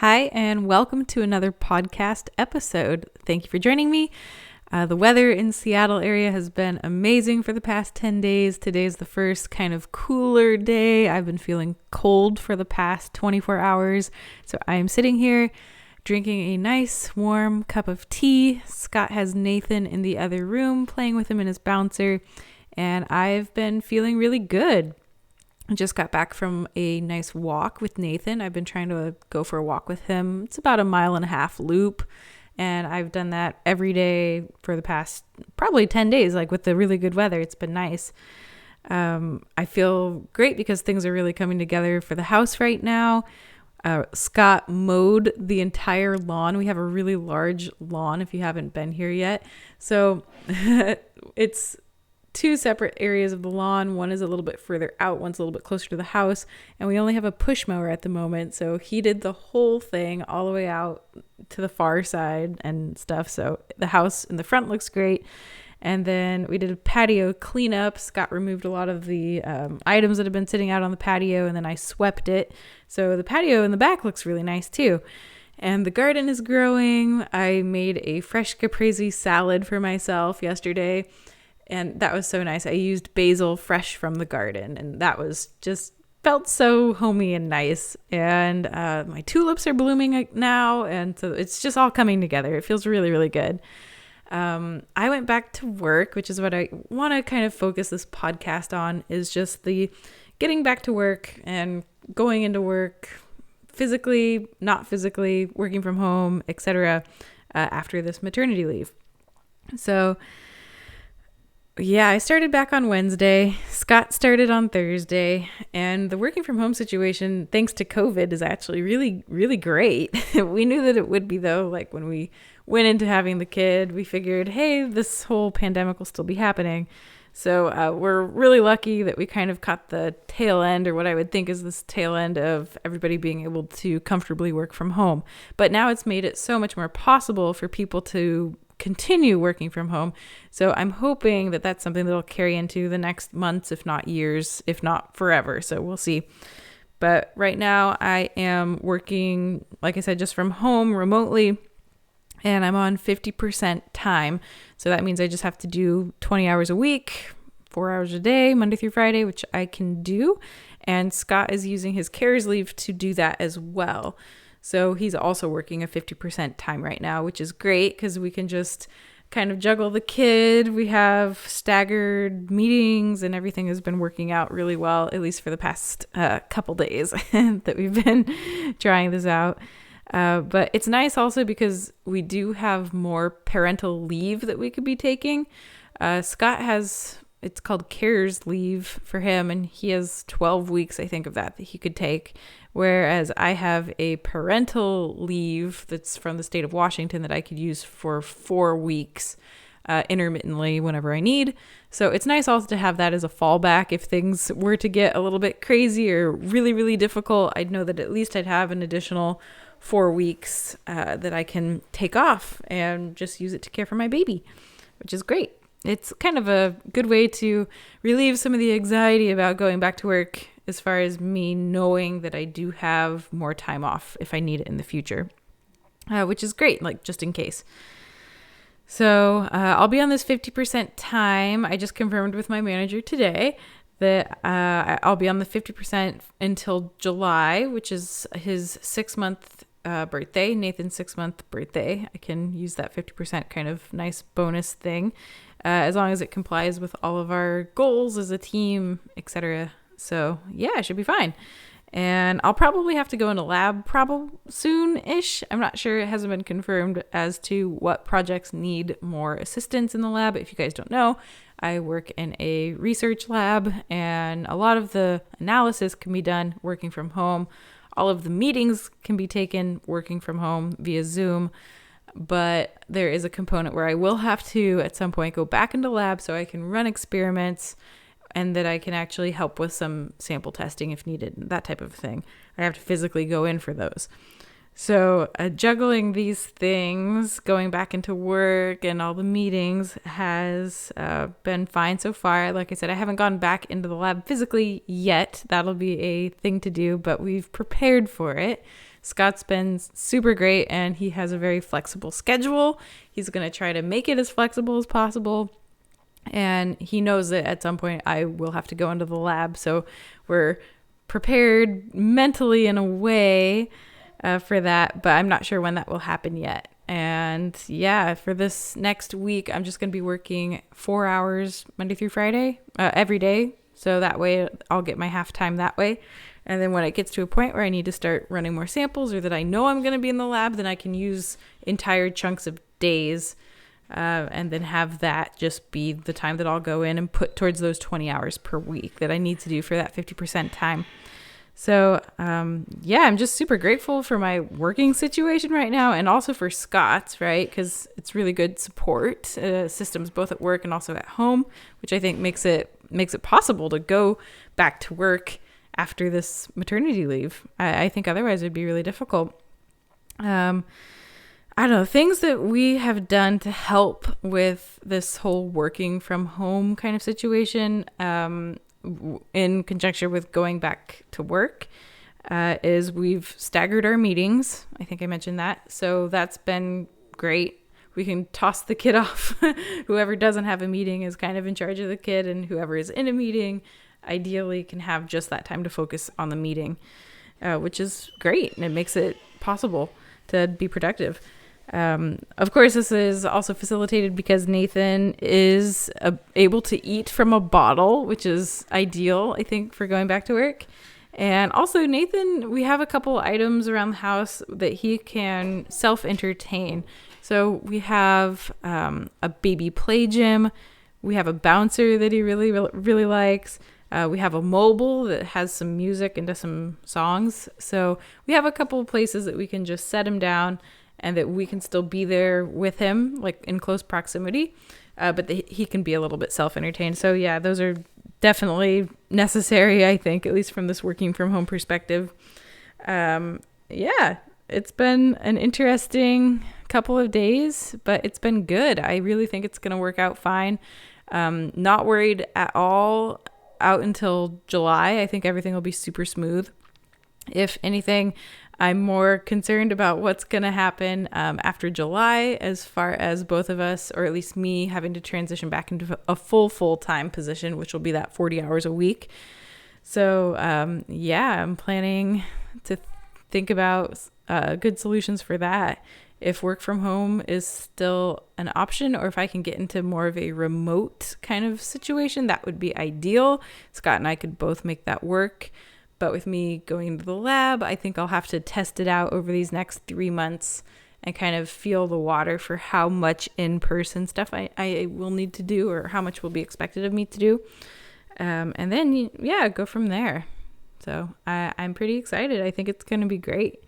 Hi, and welcome to another podcast episode. Thank you for joining me. The weather in Seattle area has been amazing for the past 10 days. Today's the first kind of cooler day. I've been feeling cold for the past 24 hours. So I am sitting here drinking a nice warm cup of tea. Scott has Nathan in the other room playing with him in his bouncer, and I've been feeling really good. I just got back from a nice walk with Nathan. I've been trying to go for a walk with him. It's about a 1.5 mile loop. And I've done that every day for the past probably 10 days, like with the really good weather. It's been nice. I feel great because things are really coming together for the house right now. Scott mowed the entire lawn. We have a really large lawn if you haven't been here yet. So it's two separate areas of the lawn. One is a little bit further out, one's a little bit closer to the house, and we only have a push mower at the moment. So he did the whole thing all the way out to the far side and stuff. So the house in the front looks great. And then we did a patio cleanup. Scott removed a lot of the items that have been sitting out on the patio, and then I swept it. So the patio in the back looks really nice too. And the garden is growing. I made a fresh caprese salad for myself yesterday, and that was so nice. I used basil fresh from the garden, and that was just felt so homey and nice. And my tulips are blooming now, and so it's just all coming together. It feels really, really good. I went back to work, which is what I want to kind of focus this podcast on, is just the getting back to work and going into work physically, not physically, working from home, etc. After this maternity leave. So yeah, I started back on Wednesday. Scott started on Thursday, and the working from home situation, thanks to COVID, is actually really, really great. We knew that it would be, though. Like when we went into having the kid, we figured, hey, this whole pandemic will still be happening. So we're really lucky that we kind of caught the tail end, or what I would think is this tail end of everybody being able to comfortably work from home. But now it's made it so much more possible for people to continue working from home. So I'm hoping that that's something that'll carry into the next months, if not years, if not forever. So we'll see. But right now I am working, like I said, just from home remotely, and I'm on 50% time. So that means I just have to do 20 hours a week, 4 hours a day, Monday through Friday, which I can do. And Scott is using his CARES leave to do that as well. So he's also working a 50% time right now, which is great because we can just kind of juggle the kid. We have staggered meetings, and everything has been working out really well, at least for the past couple days that we've been trying this out. But it's nice also because we do have more parental leave that we could be taking. Scott has, it's called CARES leave for him, and he has 12 weeks, I think, of that he could take. Whereas I have a parental leave that's from the state of Washington that I could use for 4 weeks intermittently whenever I need. So it's nice also to have that as a fallback. If things were to get a little bit crazy or really, really difficult, I'd know that at least I'd have an additional 4 weeks that I can take off and just use it to care for my baby, which is great. It's kind of a good way to relieve some of the anxiety about going back to work, as far as me knowing that I do have more time off if I need it in the future, which is great, like just in case. So I'll be on this 50% time. I just confirmed with my manager today that I'll be on the 50% until July, which is his 6-month birthday, Nathan's 6-month birthday. I can use that 50% kind of nice bonus thing, as long as it complies with all of our goals as a team, etc. So yeah, I should be fine. And I'll probably have to go into lab soon-ish. I'm not sure. It hasn't been confirmed as to what projects need more assistance in the lab. If you guys don't know, I work in a research lab, and a lot of the analysis can be done working from home. All of the meetings can be taken working from home via Zoom. But there is a component where I will have to, at some point, go back into lab so I can run experiments, and that I can actually help with some sample testing if needed, that type of thing. I have to physically go in for those. So juggling these things, going back into work and all the meetings has been fine so far. Like I said, I haven't gone back into the lab physically yet. That'll be a thing to do, but we've prepared for it. Scott's been super great, and he has a very flexible schedule. He's going to try to make it as flexible as possible. And he knows that at some point I will have to go into the lab. So we're prepared mentally in a way for that, but I'm not sure when that will happen yet. And yeah, for this next week, I'm just going to be working 4 hours Monday through Friday every day. So that way I'll get my half time that way. And then when it gets to a point where I need to start running more samples, or that I know I'm going to be in the lab, then I can use entire chunks of days and then have that just be the time that I'll go in and put towards those 20 hours per week that I need to do for that 50% time. So, yeah, I'm just super grateful for my working situation right now, and also for Scott's, right? Because it's really good support systems, both at work and also at home, which I think makes it possible to go back to work after this maternity leave. I think otherwise it'd be really difficult. I don't know, things that we have done to help with this whole working from home kind of situation, in conjunction with going back to work, is we've staggered our meetings. I think I mentioned that. So that's been great. We can toss the kid off. Whoever doesn't have a meeting is kind of in charge of the kid, and whoever is in a meeting ideally can have just that time to focus on the meeting, which is great. And it makes it possible to be productive. Of course, this is also facilitated because Nathan is able to eat from a bottle, which is ideal, I think, for going back to work. And also Nathan, we have a couple items around the house that he can self-entertain. So we have a baby play gym. We have a bouncer that he really, really likes. We have a mobile that has some music and some songs. So we have a couple of places that we can just set him down and that we can still be there with him, like in close proximity, but he can be a little bit self-entertained. So yeah, those are definitely necessary, I think, at least from this working from home perspective. Yeah, it's been an interesting couple of days, but it's been good. I really think it's going to work out fine. Not worried at all out until July. I think everything will be super smooth. If anything, I'm more concerned about what's going to happen after July, as far as both of us, or at least me, having to transition back into a full-time position, which will be that 40 hours a week. So, yeah, I'm planning to think about good solutions for that. If work from home is still an option, or if I can get into more of a remote kind of situation, that would be ideal. Scott and I could both make that work. But with me going into the lab, I think I'll have to test it out over these next 3 months and kind of feel the water for how much in-person stuff I will need to do, or how much will be expected of me to do. And then, yeah, go from there. So I'm pretty excited. I think it's going to be great.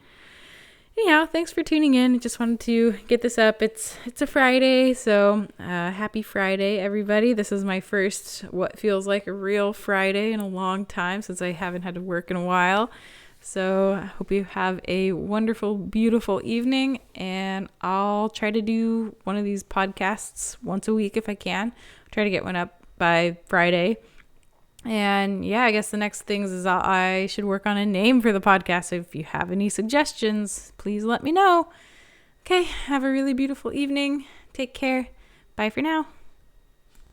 Anyhow, thanks for tuning in. I just wanted to get this up. It's a Friday, so happy Friday, everybody. This is my first, what feels like a real Friday in a long time, since I haven't had to work in a while. So I hope you have a wonderful, beautiful evening, and I'll try to do one of these podcasts once a week if I can. I'll try to get one up by Friday. And yeah, I guess the next things is I should work on a name for the podcast. So if you have any suggestions, please let me know. Okay, have a really beautiful evening. Take care. Bye for now.